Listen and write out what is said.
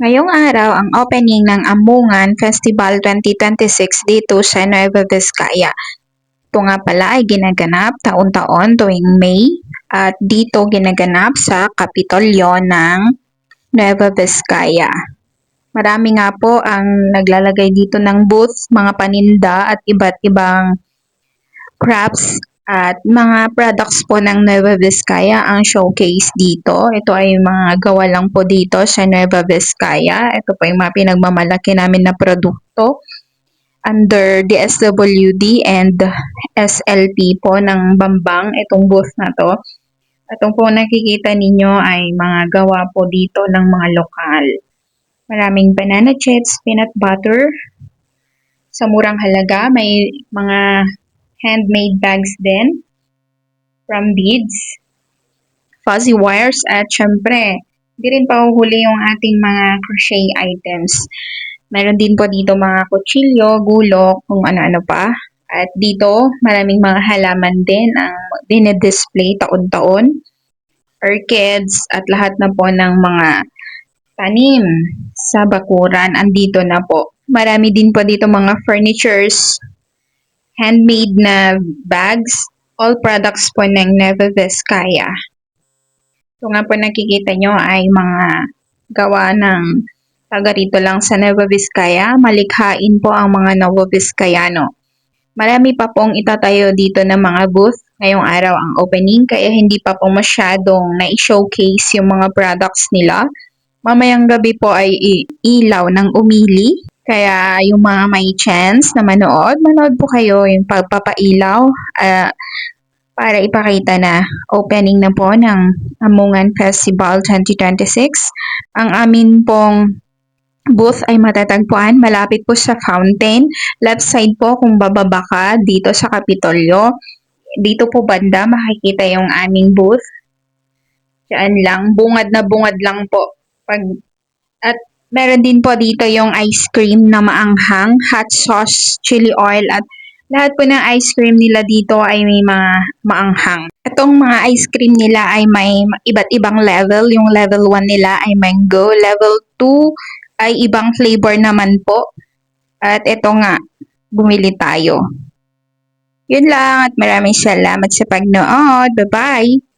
Ngayong araw ang opening ng Ambungan Festival 2026 dito sa Nueva Vizcaya. Ito nga pala ay ginaganap taon-taon tuwing May at dito ginaganap sa Kapitolyo ng Nueva Vizcaya. Marami nga po ang naglalagay dito ng booth, mga paninda at iba't ibang crafts at mga products po ng Nueva Vizcaya ang showcase dito. Ito ay mga gawa lang po dito sa Nueva Vizcaya. Ito po yung mga pinagmamalaki namin na produkto under DSWD and SLP po ng Bambang, itong booth na to. Itong po nakikita ninyo ay mga gawa po dito ng mga lokal. Maraming banana chips, peanut butter. Sa murang halaga, may mga handmade bags din from beads, fuzzy wires, at syempre, hindi rin pa uhuli yung ating mga crochet items. Meron din po dito mga kutsilyo, gulok, kung ano-ano pa. At dito, maraming mga halaman din ang dinedisplay taon-taon. Orchids at lahat na po ng mga tanim sa bakuran andito na po. Marami din po dito mga furnitures, handmade na bags, all products po ng Nueva Vizcaya. Ito nga po nakikita nyo ay mga gawa ng taga rito lang sa Nueva Vizcaya. Malikhain po ang mga Nueva Vizcayano. Marami pa pong itatayo dito ng mga booth. Ngayong araw ang opening kaya hindi pa po masyadong na-showcase yung mga products nila. Mamayang gabi po ay ilaw ng umili. Kaya yung mga may chance na manood po kayo yung pagpapailaw para ipakita na opening na po ng Ambungan Festival 2026. Ang amin pong booth ay matatagpuan malapit po sa fountain. Left side po kung bababa ka dito sa Kapitolyo. Dito po banda makikita yung aming booth. Diyan lang, bungad na bungad lang po. At meron din po dito yung ice cream na maanghang, hot sauce, chili oil, at lahat po ng ice cream nila dito ay may mga maanghang. Itong mga ice cream nila ay may iba't ibang level. Yung level 1 nila ay mango, level 2 ay ibang flavor naman po. At ito nga, bumili tayo. Yun lang at maraming salamat sa pagnood. Bye-bye!